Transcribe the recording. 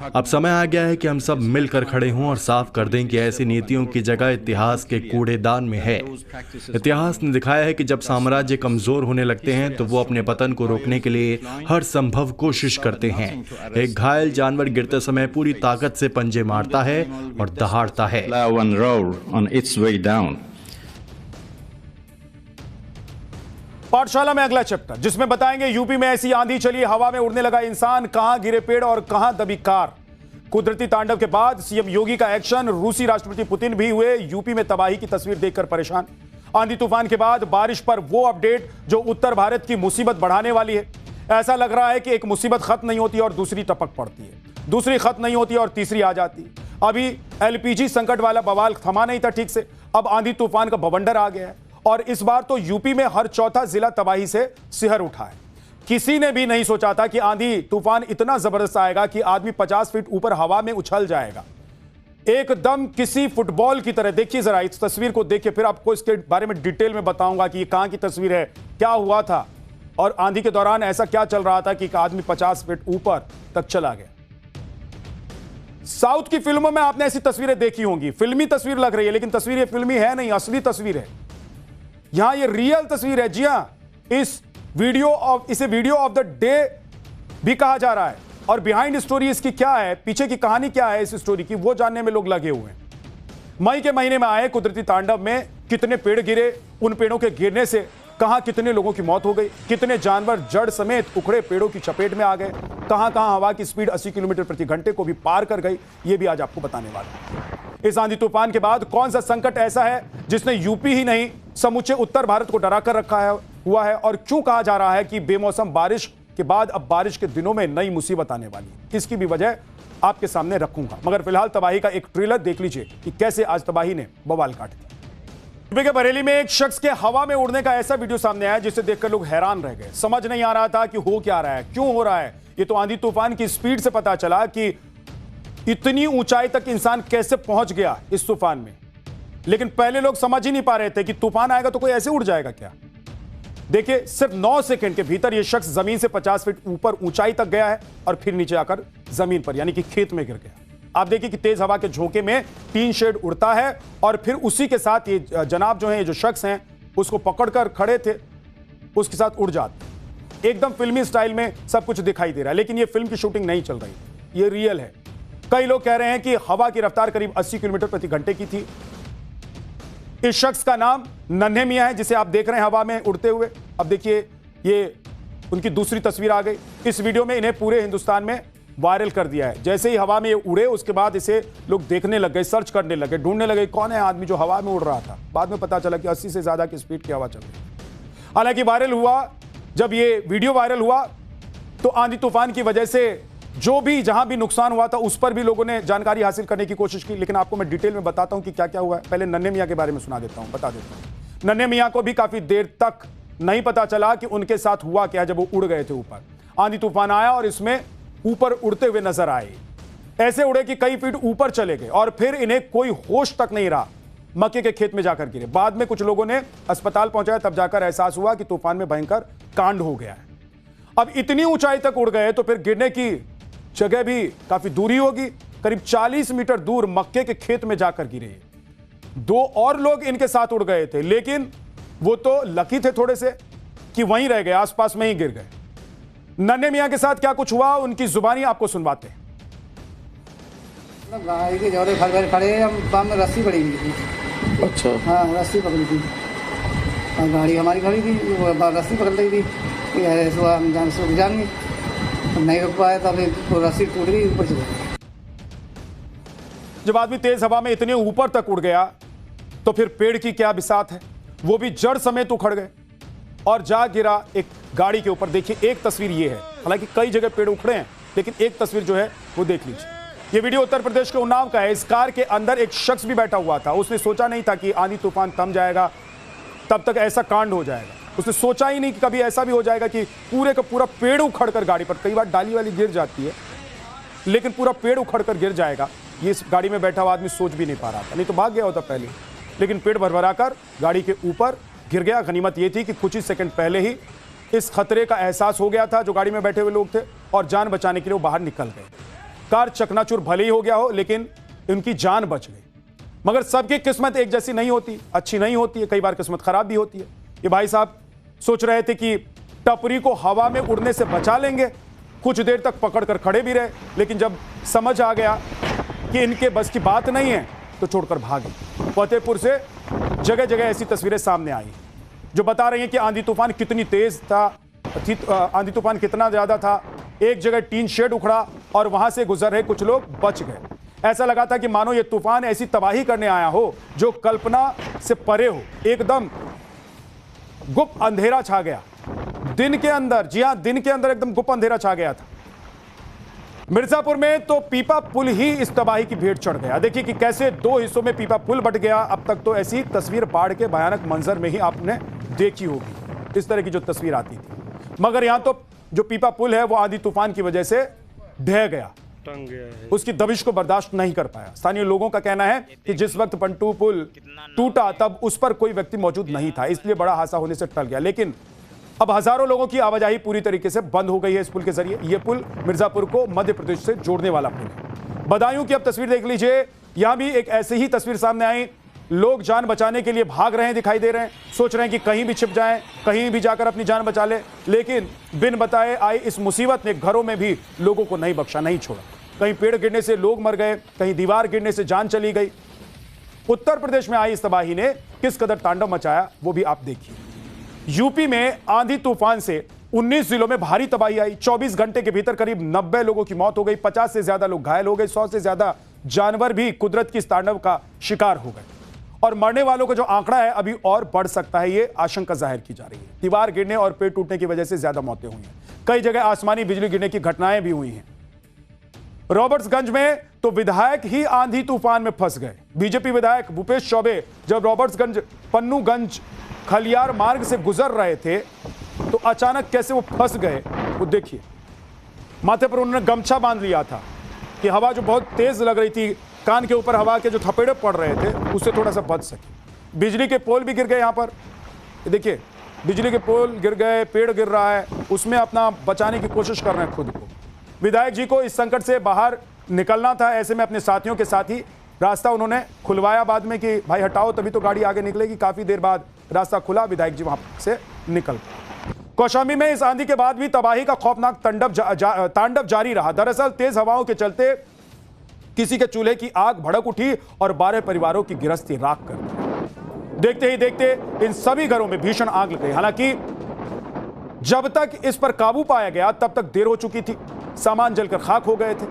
अब समय आ गया है कि हम सब मिलकर खड़े हों और साफ कर दें कि ऐसी नीतियों की जगह इतिहास के कूड़ेदान में है। इतिहास ने दिखाया है कि जब साम्राज्य कमजोर होने लगते हैं तो वो अपने पतन को रोकने के लिए हर संभव कोशिश करते हैं। एक घायल जानवर गिरते समय पूरी ताकत से पंजे मारता है और दहाड़ता है। पाठशाला में अगला चैप्टर, जिसमें बताएंगे यूपी में ऐसी आंधी चली, हवा में उड़ने लगा इंसान, कहां गिरे पेड़ और कहां दबी कार। कुदरती तांडव के बाद सीएम योगी का एक्शन, रूसी राष्ट्रपति पुतिन भी हुए यूपी में तबाही की तस्वीर देखकर परेशान। आंधी तूफान के बाद बारिश पर वो अपडेट जो उत्तर भारत की मुसीबत बढ़ाने वाली है। ऐसा लग रहा है कि एक मुसीबत खत्म नहीं होती और दूसरी टपक पड़ती है, दूसरी खत्म नहीं होती और तीसरी आ जाती। अभी एलपीजी संकट वाला बवाल थमा नहीं था ठीक से, अब आंधी तूफान का बवंडर आ गया है और इस बार तो यूपी में हर चौथा जिला तबाही से सिहर उठा है। किसी ने भी नहीं सोचा था कि आंधी तूफान इतना जबरदस्त आएगा कि आदमी 50 फीट ऊपर हवा में उछल जाएगा, एकदम किसी फुटबॉल की तरह। देखिए जरा इस तस्वीर को देखिए, फिर आपको इसके बारे में डिटेल में बताऊंगा कि ये कहां की तस्वीर है, क्या हुआ था और आंधी के दौरान ऐसा क्या चल रहा था कि एक आदमी 50 फीट ऊपर तक चला गया। साउथ की फिल्मों में आपने ऐसी तस्वीरें देखी होंगी, फिल्मी तस्वीर लग रही है, लेकिन तस्वीर ये फिल्मी है नहीं, असली तस्वीर है। यहां ये रियल तस्वीर है। जी हां, इसे वीडियो ऑफ द डे भी कहा जा रहा है और बिहाइंड स्टोरी इसकी क्या है, पीछे की कहानी क्या है इस स्टोरी की, वो जानने में लोग लगे हुए हैं। मई के महीने में आए कुदरती तांडव में कितने पेड़ गिरे, उन पेड़ों के गिरने से कहां कितने लोगों की मौत हो गई, कितने जानवर जड़ समेत उखड़े पेड़ों की चपेट में आ गए, कहां कहां हवा की स्पीड 80 किलोमीटर प्रति घंटे को भी पार कर गई, ये भी आज आपको बताने वाला है। इस आंधी तूफान के बाद कौन सा संकट ऐसा है जिसने यूपी ही नहीं समूचे उत्तर भारत को डरा कर रखा हुआ है और क्यों कहा जा रहा है कि बेमौसम बारिश के बाद अब बारिश के दिनों में नई मुसीबत आने वाली है। इसकी भी वजह आपके सामने रखूंगा, मगर फिलहाल तबाही का एक ट्रेलर देख लीजिए कि कैसे आज तबाही ने बवाल काट दिया। यूपी के बरेली में एक शख्स के हवा में उड़ने का ऐसा वीडियो सामने आया जिसे देखकर लोग हैरान रह गए। समझ नहीं आ रहा था कि हो क्या रहा है, क्यों हो रहा है। ये तो आंधी तूफान की स्पीड से पता चला कि इतनी ऊंचाई तक इंसान कैसे पहुंच गया इस तूफान में। लेकिन पहले लोग समझ ही नहीं पा रहे थे कि तूफान आएगा तो कोई ऐसे उड़ जाएगा क्या। देखिए सिर्फ 9 सेकंड के भीतर यह शख्स जमीन से 50 फीट ऊपर ऊंचाई तक गया है और फिर नीचे आकर जमीन पर यानी कि खेत में गिर गया। आप देखिए कि तेज हवा के झोंके में टीन शेड उड़ता है और फिर उसी के साथ ये जनाब जो है, ये जो शख्स हैं उसको पकड़कर खड़े थे, उसके साथ उड़ जाते। एकदम फिल्मी स्टाइल में सब कुछ दिखाई दे रहा है, लेकिन ये फिल्म की शूटिंग नहीं चल रही, ये रियल है। कई लोग कह रहे हैं कि हवा की रफ्तार करीब 80 किलोमीटर प्रति घंटे की थी। इस शख्स का नाम नन्हे मियां है, जिसे आप देख रहे हैं हवा में उड़ते हुए। अब देखिए ये उनकी दूसरी तस्वीर आ गई। इस वीडियो में इन्हें पूरे हिंदुस्तान में वायरल कर दिया है। जैसे ही हवा में ये उड़े उसके बाद इसे लोग देखने लग गए, सर्च करने लगे, ढूंढने लगे कौन है आदमी जो हवा में उड़ रहा था। बाद में पता चला कि 80 से ज्यादा की स्पीड की हवा चल रही। हालांकि वायरल हुआ, जब ये वीडियो वायरल हुआ तो आंधी तूफान की वजह से जो भी जहां भी नुकसान हुआ था उस पर भी लोगों ने जानकारी हासिल करने की कोशिश की। लेकिन आपको मैं डिटेल में बताता हूं कि क्या क्या हुआ है। पहले नन्हे मियां के बारे में सुना देता हूं, बता देता हूं। नन्हे मियां को भी काफी देर तक नहीं पता चला कि उनके साथ हुआ क्या जब वो उड़ गए थे ऊपर। आंधी तूफान आया और इसमें ऊपर उड़ते हुए नजर आए, ऐसे उड़े कि कई फीट ऊपर चले गए और फिर इन्हें कोई होश तक नहीं रहा, मक्के के खेत में जाकर गिरे। बाद में कुछ लोगों ने अस्पताल पहुंचाया, तब जाकर एहसास हुआ कि तूफान में भयंकर कांड हो गया है। अब इतनी ऊंचाई तक उड़ गए तो फिर गिरने की जगह भी काफी दूरी होगी, करीब 40 मीटर दूर मक्के के खेत में जाकर गिरे। 2 और लोग इनके साथ उड़ गए थे, लेकिन वो तो लकी थे थोड़े से कि वहीं रह गए, आसपास में ही गिर गए। नन्हे मियां के साथ क्या कुछ हुआ उनकी जुबानी आपको सुनवाते हैं। गाड़ी के जोड़े खड़े हम बाम में रस्सी पड़ी हुई थी। अच्छा। हाँ रस्सी पकड़ी थी, गाड़ी हमारी खड़ी थी, वो रस्सी पकड़ रही थी कि हम जान से रुक जाएंगे, नहीं रुक पाए तो अभी रस्सी टूट गई, ऊपर चले गए। जब आदमी तेज हवा में इतने ऊपर तक उड़ गया तो फिर पेड़ की क्या बिसात है, वो भी जड़ समेत उखड़ गए और जा गिरा एक गाड़ी के ऊपर। देखिए एक तस्वीर ये है, हालांकि कई जगह पेड़ उखड़े हैं, लेकिन एक तस्वीर जो है वो देख लीजिए। ये वीडियो उत्तर प्रदेश के उन्नाव का है। इस कार के अंदर एक शख्स भी बैठा हुआ था। उसने सोचा नहीं था कि आंधी तूफान थम जाएगा, तब तक ऐसा कांड हो जाएगा। उसने सोचा ही नहीं कि कभी ऐसा भी हो जाएगा कि पूरे का पूरा पेड़ उखड़ कर गाड़ी पर, कई बार डाली वाली गिर जाती है, लेकिन पूरा पेड़ उखड़ कर गिर जाएगा, ये इस गाड़ी में बैठा हुआ आदमी सोच भी नहीं पा रहा था। नहीं तो भाग गया होता पहले, लेकिन पेड़ भरभरा कर गाड़ी के ऊपर गिर गया। गनीमत ये थी कि कुछ ही सेकंड पहले ही इस खतरे का एहसास हो गया था जो गाड़ी में बैठे हुए लोग थे और जान बचाने के लिए वो बाहर निकल गए। कार चकनाचूर भले ही हो गया हो, लेकिन उनकी जान बच गई। मगर सबकी किस्मत एक जैसी नहीं होती, अच्छी नहीं होती है, कई बार किस्मत खराब भी होती है। ये भाई साहब सोच रहे थे कि टपरी को हवा में उड़ने से बचा लेंगे, कुछ देर तक पकड़ कर खड़े भी रहे, लेकिन जब समझ आ गया कि इनके बस की बात नहीं है तो छोड़कर भागे। फतेहपुर से जगह जगह ऐसी तस्वीरें सामने आई जो बता रही हैं कि आंधी तूफान कितनी तेज था, आंधी तूफान कितना ज्यादा था। एक जगह टीन शेड उखड़ा और वहां से गुजर रहे कुछ लोग बच गए। ऐसा लगा था कि मानो ये तूफान ऐसी तबाही करने आया हो जो कल्पना से परे हो। एकदम गुप्त अंधेरा छा गया दिन के अंदर। जी हां, दिन के अंदर एकदम गुप्त अंधेरा छा गया था। मिर्जापुर में तो पीपा पुल ही इस तबाही की भेंट चढ़ गया। देखिए कि कैसे दो हिस्सों में पीपा पुल बट गया। अब तक तो ऐसी तस्वीर बाढ़ के भयानक मंजर में ही आपने देखी होगी, इस तरह की जो तस्वीर आती थी। मगर यहां तो जो पीपा पुल है वो आंधी तूफान की वजह से ढह गया, उसकी दबिश को बर्दाश्त नहीं कर पाया। स्थानीय लोगों का कहना है कि जिस वक्त पंटू पुल टूटा तब उस पर कोई व्यक्ति मौजूद नहीं था, इसलिए बड़ा हादसा होने से टल गया। लेकिन अब हजारों लोगों की आवाजाही पूरी तरीके से बंद हो गई है इस पुल के जरिए। यह पुल मिर्जापुर को मध्य प्रदेश से जोड़ने वाला पुल है। बदायूं की अब तस्वीर देख लीजिए। यहां भी एक ऐसी ही तस्वीर सामने आई। लोग जान बचाने के लिए भाग रहे हैं, दिखाई दे रहे हैं, सोच रहे हैं कि कहीं भी छिप जाएं, कहीं भी जाकर अपनी जान बचा ले। लेकिन बिन बताए आई इस मुसीबत ने घरों में भी लोगों को नहीं बख्शा, नहीं छोड़ा। कहीं पेड़ गिरने से लोग मर गए, कहीं दीवार गिरने से जान चली गई। उत्तर प्रदेश में आई इस तबाही ने किस कदर तांडव मचाया वो भी आप देखिए। यूपी में आंधी तूफान से 19 जिलों में भारी तबाही आई। 24 घंटे के भीतर करीब 90 लोगों की मौत हो गई, 50 से ज्यादा लोग घायल हो गए, 100 से ज्यादा जानवर भी कुदरत की इस तांडव का शिकार हो गए। और मरने वालों का जो आंकड़ा है अभी और बढ़ सकता है, ये आशंका जाहिर की जा रही है। दीवार गिरने और पेड़ टूटने की वजह से ज्यादा मौतें हुई हैं। कई जगह आसमानी बिजली गिरने की घटनाएं भी हुई हैं। रॉबर्ट्सगंज में तो विधायक ही आंधी तूफान में फंस गए। बीजेपी विधायक भूपेश चौबे जब रॉबर्ट्सगंज पन्नूगंज खलियार मार्ग से गुजर रहे थे तो अचानक कैसे वो फंस गए वो देखिए। माथे पर उन्होंने गमछा बांध लिया था कि हवा जो बहुत तेज लग रही थी, कान के ऊपर हवा के जो थपेड़े पड़ रहे थे उससे थोड़ा सा बच सके। बिजली के पोल भी गिर गए। यहां पर देखिए, बिजली के पोल गिर गए, पेड़ गिर रहा है, उसमें अपना बचाने की कोशिश कर रहे हैं खुद को। विधायक जी को इस संकट से बाहर निकलना था, ऐसे में अपने साथियों के साथ ही रास्ता उन्होंने खुलवाया बाद में कि भाई हटाओ तभी तो गाड़ी आगे निकलेगी। काफी देर बाद रास्ता खुला, विधायक जी वहां से निकल गए। कौशाम्बी में इस आंधी के बाद भी तबाही का खौफनाक तांडव जारी रहा। दरअसल तेज हवाओं के चलते किसी के चूल्हे की आग भड़क उठी और 12 परिवारों की गिरस्ती राख कर दी। देखते ही देखते इन सभी घरों में भीषण आग लग गई। हालांकि जब तक इस पर काबू पाया गया तब तक देर हो चुकी थी, सामान जलकर खाक हो गए थे।